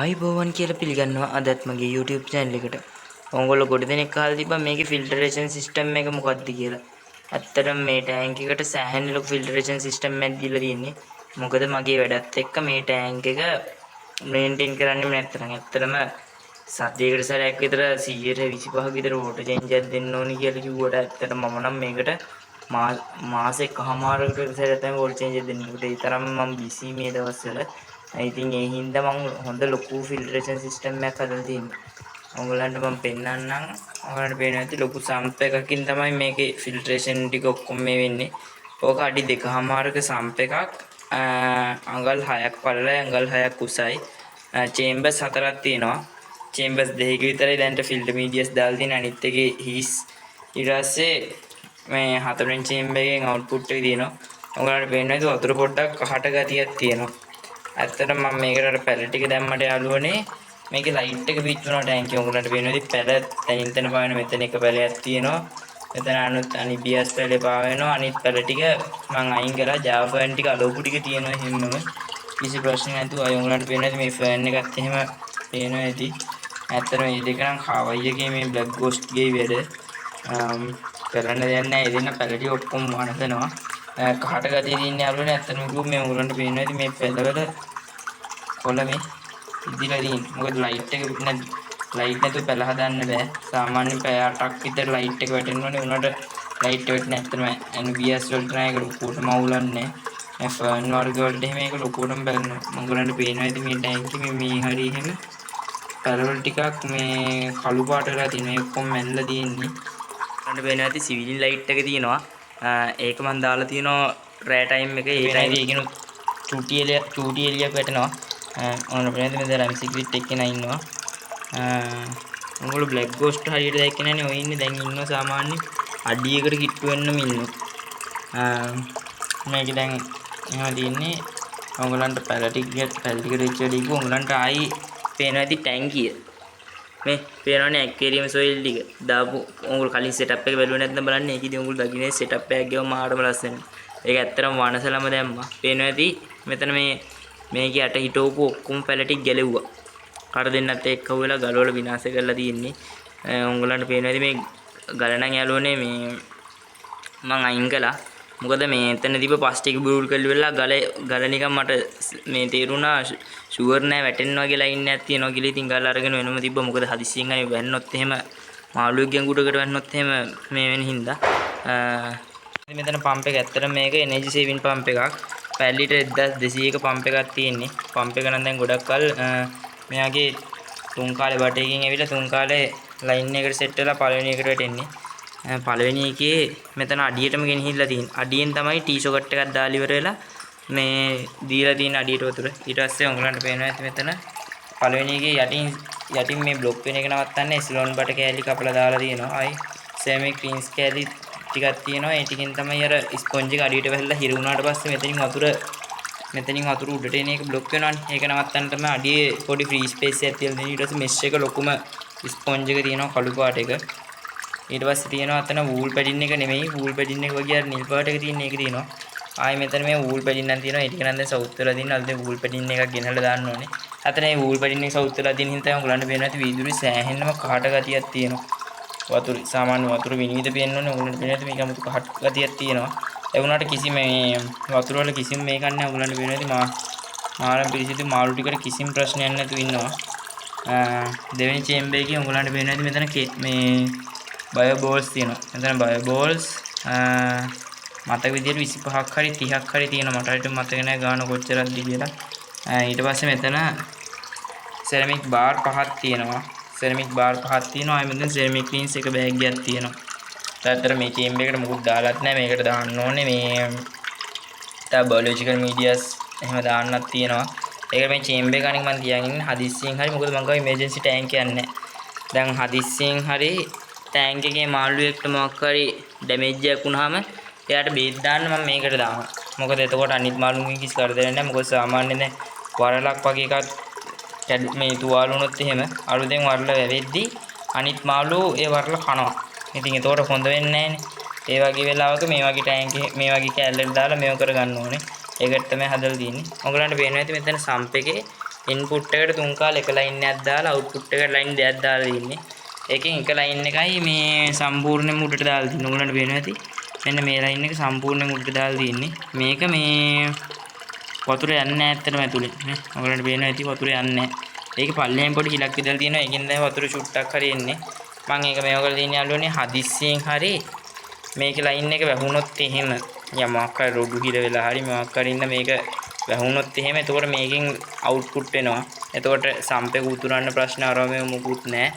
ආයිබෝවන් කියලා පිළිගන්නවා අදත් මගේ YouTube channel එකට. ඔයගොල්ලෝ ගොඩ දෙනෙක් අහලා තිබ්බා මේකේ ෆිල්ටරේෂන් සිස්ටම් එක මොකක්ද කියලා. ඇත්තටම මේ ටැංක් එකට සෑහෙන ලොකු ෆිල්ටරේෂන් සිස්ටම් එකක් දීලා තියෙන්නේ. මොකද මගේ වැඩත් එක්ක මේ ටැංක් එක මේන්ටේන් කරන්නේ නැත්නම් ඇත්තටම සතියකට සැරයක් විතර 125ක විතර වෝටර් චේන්ජ් එකක් දෙන්න ඕනි කියලා කිව්වට ඇත්තටම මම නම් මේකට මාසෙකමාරකට සැරයක් තමයි වෝටර් චේන්ජ් එක දෙන්නේ. ඒ තරම් මම බිසි මේ දවස්වල. ඉතින් ඒ හින්දා මම හොඳ ලොකු ෆිල්ටරේෂන් සිස්ටම් එකක් හදලා තියෙනවා. ඔයගොල්ලන්ට මම පෙන්නන්නම්. ඔයාලට පේනවා ඇති ලොකු සම්ප් එකකින් තමයි මේකේ ෆිල්ටරේෂන් ටික ඔක්කොම මේ වෙන්නේ. ඕක අඩි 2.5ක සම්ප් එකක්. අඟල් 6ක් පළලයි අඟල් 6ක් උසයි. චේම්බර්ස් 4ක් තියෙනවා. චේම්බර්ස් දෙකක විතරයි දැන්ට ෆිල්ටර් මීඩියස් දාලා තියෙන අනිත් එකේ හීස්. ඊට පස්සේ මේ හතරවෙනි චේම්බර් එකෙන් අවුට්පුට් එක තියෙනවා. ඔයාලට පේනවා ඇති වතුර පොඩ්ඩක් කහට ගතියක් තියෙනවා. ඇත්තටම මම මේකට අර පැල ටික දැම්මට යාළුවනේ මේකේ ලයිට් එක පිච් වුණා ටැංකිය. උගලන්ට පේනවා ඉතින් පැල තනින් තන පාවෙන මෙතන එක පැලයක් තියෙනවා. මෙතන අනිත් BS පැලේ පාවෙනවා. අනිත් පැල ටික මම අයින් කරලා Java ෆෑන් ටික අලෝපු ටික තියෙනවා හැමෝම. කිසි ප්‍රශ්නයක් නැතුව අය උගලන්ට පේනවා මේ ෆෑන් එකත් එහෙම පේනවා ඇති. ඇත්තටම මේ දෙක නම් කාවයි එකේ මේ බ්ලැක් ගෝස්ට් ගේ වැඩ කරන්න දෙයක් නැහැ. ඒ දෙන්න පැල ටික ඔක්කොම වනසනවා. කහට ගතිය තියෙන යාළුවනේ ඇත්තටම කිව්වොත් මේ උගලන්ට පේනවා ඉතින් මේ පැලවල කොළ මේ ඉදිරියට තියෙන. මොකද ලයිට් එක ලයිට් නැතුව පැල හදන්න බෑ. සාමාන්‍යයෙන් පැය 8ක් විතර ලයිට් එක වැටෙනවනේ. උනට ලයිට් එක වැටෙන්නේ නැත්නම් NBS වලට නෑ ඒක ලොකුවට මවුලන්නේ. මේ ෆර්න් වර්ග වලට එහෙම ඒක ලොකුවටම බලනවා. මංගලන්ට පේනවා ඉතින් මේ ටැංකිය මේ හරි එහෙම පැලවල ටිකක් මේ කළු පාට වෙලා තියෙනවා. ඒක කොම් මැල්ලලා තියෙන්නේ. මට පේනවා ඉතින් සිවිලින් ලයිට් එක තියෙනවා. ඒක මම දාලා තියෙනවා රෑ ටයිම් එකේ. ඒ ටයිම් එකේ චූටි එළියක් වැටෙනවා. ඔන්න ප්‍රේත මෙතන රම් සිග්‍රිට් එක්කෙනා ඉන්නවා. ඔයගොල්ලෝ බ්ලැක් ගෝස්ට් හරියට දැක්කේ නැනේ. ඔය ඉන්නේ දැන් ඉන්නවා සාමාන්‍ය අඩියකට කිට්ටු වෙන්නම ඉන්නවා. මේක දැන් එහෙම තියෙන්නේ. ඔයගොල්ලන්ට පැල ටික රිච් වැඩි කිව්ව ඔයගොල්ලන්ට ආයි පේනවා ඇති ටැංකිය. මේ පේනවනේ ඇක්වේරියම් සොයිල් ටික දාපු ඔයගොල්ලෝ කලින් සෙටප් එක බැලුවේ නැත්නම් බලන්න. ඒකදී ඔයගොල්ලෝ දකින්නේ සෙටප් එකක් ගෙවම මාඩම ලස්සන. ඒක ඇත්තටම වනසලම දැම්මා. පේනවා ඇති මෙතන මේකේ යට හිටවපු ඔක්කොම පැල ටික ගැලෙව්වා. කර දෙන්නත් එක්ක වෙලා ගලවල විනාශ කරලා තියෙන්නේ. උංගලන්ට පේනවා ඉතින් මේ ගලණන් යාළුවනේ මේ මං අයින් කළා. මොකද මේ එතන තිබ්බ ප්ලාස්ටික් බූල් කල්ලි ගල නිකන් මට මේ තේරුණා ෂුවර් නෑ වැටෙනවා කියලා ලයින් එකක් තියෙනවා කියලා. ඉතින් ගල අරගෙන වෙනම තිබ්බ. මොකද හදිස්සියෙන් අය වැන්නොත් එහෙම මාළුවෙක්ගෙන් ගුඩකට වැන්නොත් එහෙම මේ වෙන හින්දා මෙතන පම්ප් එක ඇත්තටම මේක එනර්ජි සේවින් පම්ප් එකක්. පැය ලිටර් 1200ක පම්ප් එකක් තියෙන්නේ. පම්ප් එක නම් දැන් ගොඩක් කල් මෙයාගේ තුන් කාලේ බටේකින් ඇවිල්ලා තුන් කාලේ ලයින් එකට සෙට් වෙලා පළවෙනි එකට වැටෙන්නේ. පළවෙනි එකේ මෙතන අඩියටම ගෙනහිල්ලා තියෙන. අඩියෙන් තමයි ටී සොකට් එකක් දාලා ඉවර වෙලා මේ දීලා තියෙන අඩියට වතුර. ඊට පස්සේ ඔයගලන්ට පේනවා ඇති මෙතන පළවෙනි එකේ යටින් මේ බ්ලොක් වෙන එක නවත්තන්නේ ස්ලෝන් බට කෑලි කපලා දාලා තියෙනවා. ආයි සෙමි ක්‍රීන්ස් කෑලි ටිකක් තියෙනවා. ඒ ටිකෙන් තමයි අර ස්පොන්ජ් එක අඩියට වැහිලා හිර වුණාට පස්සේ මෙතනින් වතුර උඩට එන එක බ්ලොක් වෙනවානේ. ඒක නවත්තන්න තමයි අඩියේ පොඩි ෆ්‍රී ස්පේස් එකක් තියලා දෙන්නේ. ඊට පස්සේ මෙෂ් එක ලොකුම ස්පොන්ජ් එක තියෙනවා කළු පාට එක. ඊට පස්සේ තියෙනවා අතන වූල් පැඩින් එක නෙමෙයි වූල් පැඩින් එක වගේ අර නිල් පාට එක තියෙන එක තියෙනවා. ආයි මෙතන මේ වූල් පැඩින් නම් තියෙනවා. ඒ ටික නම් දැන් සවුත් වෙලා තියෙනවා. අද වූල් පැඩින් එකක් ගෙනහලා දාන්න ඕනේ. අතන මේ වූල් පැඩින් එක සවුත් වෙලා තියෙන හින්දා ඔයගලන්ට පේනවා ඇති වීදුරුවේ සෑහෙනම කහට ගතියක් තියෙනවා. වතුර සාමාන්‍ය වතුර විනිවිද පේන්න ඕනේ. ඔයගලන්ට පේනවා ඇති මේක අමුතු කහට ගතියක් තියෙනවා. ඒ වුණාට කිසිම මේ වතුර වල කිසිම මේකක් නැහැ. ඔයගලන්ට පේනවා ඇති මාළම් පිළිසිතු මාළු ටිකට කිසිම ප්‍රශ්නයක් නැතුව ඉන්නවා. දෙවෙනි චේම්බර් එකේ ඔයගලන්ට පේනවා ඇති මෙතන මේ බයෝ බෝල්ස් තියෙනවා. මෙතන බයෝ බෝල්ස් මතක විදියට 25ක් හරි 30ක් හරි තියෙනවා. මට හරියට මතක නැහැ ගාන කොච්චරක්ද කියලා. ඊට පස්සේ මෙතන සෙරමික් බාර් පහක් තියෙනවා. සෙරමික් බාර් පහක් තියෙනවා. ආයෙ මෙතන සෙරමික් ක්ලීන්ස් එක බෑග් එකක් තියෙනවා. තාත්තර මේ චේම්බර් එකට මොකුත් දාලත් නැහැ. මේකට දාන්න ඕනේ මේ තා බයොලොජිකල් මීඩියාස් එහෙම දාන්නත් තියෙනවා. ඒක මේ චේම්බර් එක අනික මම තියාගෙන ඉන්නේ හදිස්සියෙන් හරි. මොකද මම ගාව ඉමර්ජන්සි ටැංක් එකක් නැහැ. දැන් හදිස්සියෙන් හරි ටැංක් එකේ මාළුවෙක්ට මොකක් හරි ඩැමේජ් එකක් වුණාම එයාට බේත් දාන්න මම මේකට දානවා. මොකද එතකොට අනිත් මාළුන්ගෙන් කිසි කරදරයක් නැහැ. මොකද සාමාන්‍යයෙන් දැන් වරලක් වගේ එකක් මේ තුවාල වුණොත් එහෙම අලුතෙන් වරල වැවෙද්දි අනිත් මාළුවෝ ඒ වරල කනවා. ඉතින් එතකොට හොඳ වෙන්නේ නැහැනේ. ඒ වගේ වෙලාවක මේ වගේ ටැංක් මේ වගේ කැලලට දාලා මේව කරගන්න ඕනේ. ඒකට තමයි හදලා තියෙන්නේ. ඔයගලන්ට පේනවා ඇති මෙතන සම්ප් එකේ ඉන්පුට් එකට තුන් කාලේ එක ලයින් එකක් දාලා අවුට්පුට් එකට ලයින් දෙකක් දාලා තින්නේ. ඒකෙන් එක ලයින් එකයි මේ සම්පූර්ණයෙන්ම උඩට දාලා තින්නේ. ඔයගලන්ට පේනවා ඇති. මෙන්න මේ ලයින් එක සම්පූර්ණයෙන්ම උඩට දාලා තින්නේ. මේක මේ වතුර යන්නේ නැහැ ඇත්තටම ඇතුලේ නේ. ඔයගලන්ට පේනවා ඇති වතුර යන්නේ නැහැ. ඒකේ පල්ලෙහෙන් පොඩි හිලක් විදලා තියෙනවා. ඒකෙන් දැන් වතුර චුට්ටක් හරි එන්නේ. මම ඒක මේව කරලා තියෙන යාළුවනේ හදිස්සියෙන් හරි මේකේ ලයින් එක වැහුනොත් එහෙම යමක් හරි රොඩු හිර වෙලා හරි මොකක් හරි ඉන්න මේක වැහුනොත් එහෙම එතකොට මේකෙන් අවුට්පුට් එනවා. එතකොට සම්ප් එක උතුරන්න ප්‍රශ්න ආරෝමයේ මොකුත් නැහැ.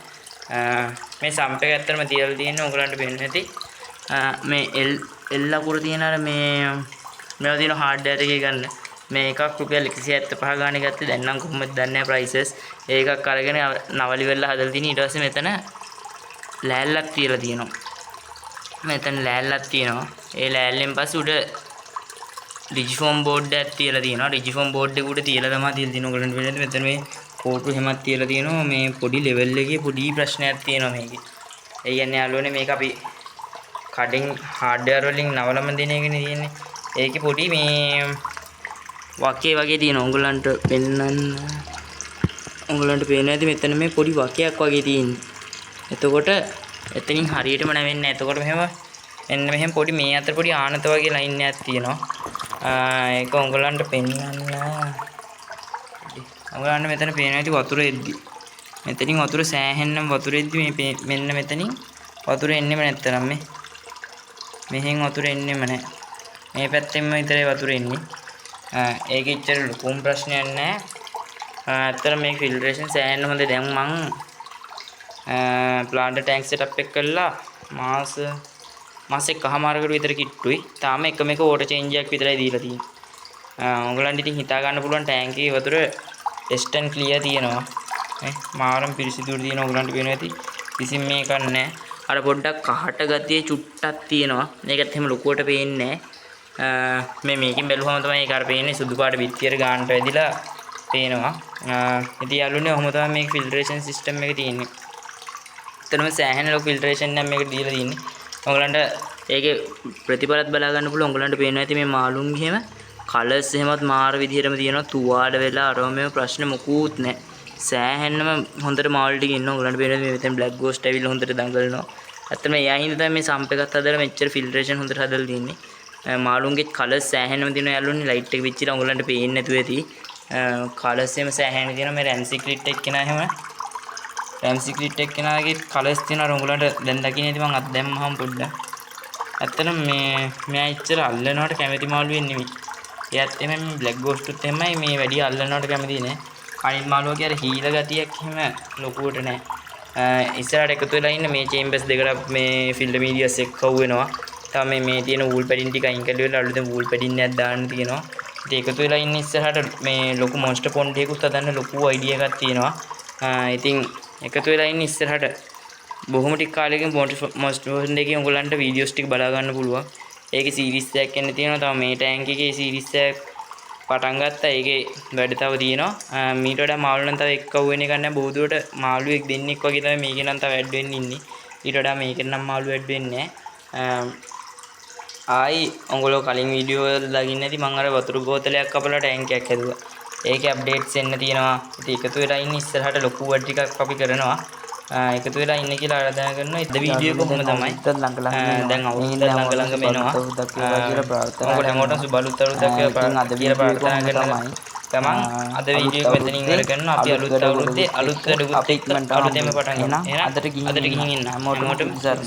මේ සම්ප් එක ඇත්තටම තියලා තියෙන්නේ ඔයගලන්ට පේන්නේ නැති. මේ L අකුර තියෙන අර මේවා තියෙන හાર્ඩ්වෙයාර් එකේ ගන්න. මේ එකක් රුපියල් 175 ගානේ ගත්තේ. දැන් නම් කොහොමද දන්නේ නැහැ ප්‍රයිසස්. ඒකක් අරගෙන නවලි වෙලා හදලා තියෙන. ඊට පස්සේ මෙතන ලෑල්ලක් තියලා තියෙනවා. මෙතන ලෑල්ලක් තියෙනවා. ඒ ලෑල්ලෙන් පස්සේ උඩ රිජිෆෝම් බෝඩ් එකක් තියලා තියෙනවා. රිජිෆෝම් බෝඩ් එක උඩ තියලා තමයි තියලා තියෙනවා. ඔයගලන්ට වෙන්නේ මෙතන මේ කෝටු හැමක් තියලා තියෙනවා. මේ පොඩි ලෙවල් එකේ පොඩි ප්‍රශ්නයක් තියෙනවා මේකේ. ඒ කියන්නේ යාළුවනේ මේක අපි කඩෙන් හાર્ඩ්වෙයාර් වලින් නවලම දෙන එකනේ තියෙන්නේ. ඒකේ පොඩි මේ වකේ වගේ තියෙනවා. ඔයගලන්ට පෙන්නන්න. ඔයගලන්ට පේන්නේ නැති මෙතන මේ පොඩි වකයක් වගේ තියෙන්නේ. එතකොට එතනින් හරියටම නැවෙන්නේ නැහැ. එතකොට මෙහෙම පොඩි මේ අතර පොඩි ආනත වගේ ලයින් එකක් තියෙනවා. ඒක ඔයගලන්ට පෙන්නන්න. ඔයගලන්ට මෙතන පේනවා ඇති වතුර එද්දි. මෙතනින් වතුර සෑහෙන්නම වතුර එද්දි මේ මෙන්න මෙතනින් වතුර එන්නෙම නැත්තරම් මෙහෙන් වතුර එන්නෙම නැහැ. මේ පැත්තෙන්ම විතරයි වතුර එන්නේ. ඒක ඉච්චර ලොකුම ප්‍රශ්නයක් නැහැ. ඇත්තට මේ ෆිල්ටරේෂන් සෑහෙන්න හොඳයි. දැන් මං ප්ලාන්ට් ටැන්ක් සෙටප් එක කළා මාස එකමාරකට විතර කිට්ටුයි. තාම එකම එක වෝටර් චේන්ජ් එකක් විතරයි දීලා තියෙන්නේ. ඔයගලන්ට ඉතින් හිතා ගන්න පුළුවන් ටැංක් එකේ වතුර ටෙස්ට් ඇන්ඩ් ක්ලියර් තියෙනවා. නේ මාරම් පිරිසිදුර තියෙනවා. ඔයගලන්ට පේනවා ඇති. කිසිම මේකක් නැහැ. අර පොඩ්ඩක් කහට ගතිය චුට්ටක් තියෙනවා. මේකත් එහෙම ලොකුවට පේන්නේ නැහැ. මේකෙන් බැලුවම තමයි ඒක අර පේන්නේ සුදු පාට බිත්තියට ගන්නට වැදිලා පේනවා. ඉතින් යාළුවනේ ඔහොම තමයි මේක ෆිල්ටරේෂන් සිස්ටම් එක තියෙන්නේ. එතනම සෑහෙන ලොකු ෆිල්ටරේෂන් එකක් මේකට දීලා තියෙන්නේ. ඔයගලන්ට ඒකේ ප්‍රතිඵලත් බලා ගන්න පුළුවන්. ඔයගලන්ට පේනවා ඇති මේ මාළුන්ගේ හැම කලර්ස් එහෙමත් මාර විදිහටම තියෙනවා. තුවාඩ වෙලා අරෝමේ ප්‍රශ්න මොකුත් නැහැ. සෑහෙන්නම හොඳට මාළු ටික ඉන්නවා. ඔයගලන්ට පේනවා මේ මෙතන බ්ලැක් ගෝස්ට් ඇවිල්ලා හොඳට දඟලනවා. ඇත්තටම එයා හින්දා තමයි මේ සම්ප් එකත් හදලා මෙච්චර ෆිල්ටරේෂන් හොඳට හදලා තියෙන්නේ. මාළුන්ගේ කලර්ස් සෑහෙනම තියෙනවා යාළුවනේ. ලයිට් එක පිච්චිලා ඔයගලන්ට පේන්නේ නැතුව ඇති. කලර්ස් එහෙම සෑහෙන තියෙනවා. මේ රැන් සික්‍රිට් එක කෙනා එහෙම රැම් සික්‍රිට් එක කෙනාගේ කලර්ස් තියෙනවා. ඔයගලන්ට දැන් දකින්න ඇති මම අත් දැම්මහම පොඩ්ඩක්. ඇත්තටම මෙයා ඉච්චර අල්ලනවට කැමති මාළුවෙක් නෙමෙයි. එයාත් එමෙ මේ බ්ලැක් ගෝස්ට්ුත් එමයයි මේ වැඩි අල්ලනවට කැමති නෑ. අනිත් මාළුවා කියලා හීල ගතියක් එහෙම ලොකුවට නෑ. ඉස්සරහට එකතු වෙලා ඉන්න මේ චේම්බර්ස් දෙකට මේ ෆිල්ඩ් මීඩියස් එක්ක වෙනවා. තමයි මේ තියෙන වූල් පැඩින් ටික අයින් කරලා වෙලා අලුතෙන් වූල් පැඩින් එකක් දාන්න තියෙනවා. ඉතින් එකතු වෙලා ඉන්න ඉස්සරහට මේ ලොකු මොන්ස්ටර් පොන්ඩ් එකකුත් හදන්න ලොකු අයිඩියා එකක් තියෙනවා. ඉතින් එකතු වෙලා ඉන්න ඉස්සරහට බොහොම ටික කාලෙකින් මොන්ස්ටර් පොන්ඩ් එකේ උගලන්ට වීඩියෝස් ටික බලා ගන්න පුළුවන්. ඒකේ සීරීස් එකක් එන්න තියෙනවා. තව මේ ටැංක් එකේ සීරීස් එකක් පටන් ගත්තා. ඒකේ වැඩ තව තියෙනවා. මීට වඩා මාළු නම් තව එක්ක වෙන එක නැහැ. බෝධුවට මාළුවෙක් දෙන්නෙක් වගේ තමයි මේකේ නම් තව ඇඩ් වෙන්න ඉන්නේ. ඊට වඩා මේකෙන් නම් මාළු ඇඩ් වෙන්නේ නැහැ. ආයි ඔයගොල්ලෝ කලින් වීඩියෝ වල දකින්න ඇති මම අර වතුර බෝතලයක් කපලා ටැංක් එකක් හැදුවා. ඒකේ අප්ඩේට්ස් එන්න තියෙනවා. ඉතින් එකතු වෙලා ඉන්න ඉස්සරහට ලොකු වැඩ ටිකක් අපි කරනවා. එකතු වෙලා ඉන්න කියලා ආරාධනා කරනවා. ඉද වීඩියෝ එක කොහොම තමයි. දැන් අවුරුද්ද ළඟ වෙනවා. ඔයගොල්ලෝ හැමෝටම සුබ අලුත් අවුරුද්දක් කියලා ප්‍රාර්ථනා කරනවා. තමන් අද වීඩියෝ එක මෙතනින් ඉවර කරනවා. අපි අලුත් අවුරුද්දේ අලුත් වැඩකුත් එක්ක අලුතෙන්ම පටන් ගන්නවා. එහෙනම් අදට ගිහින් ඉන්න හැමෝටම සර්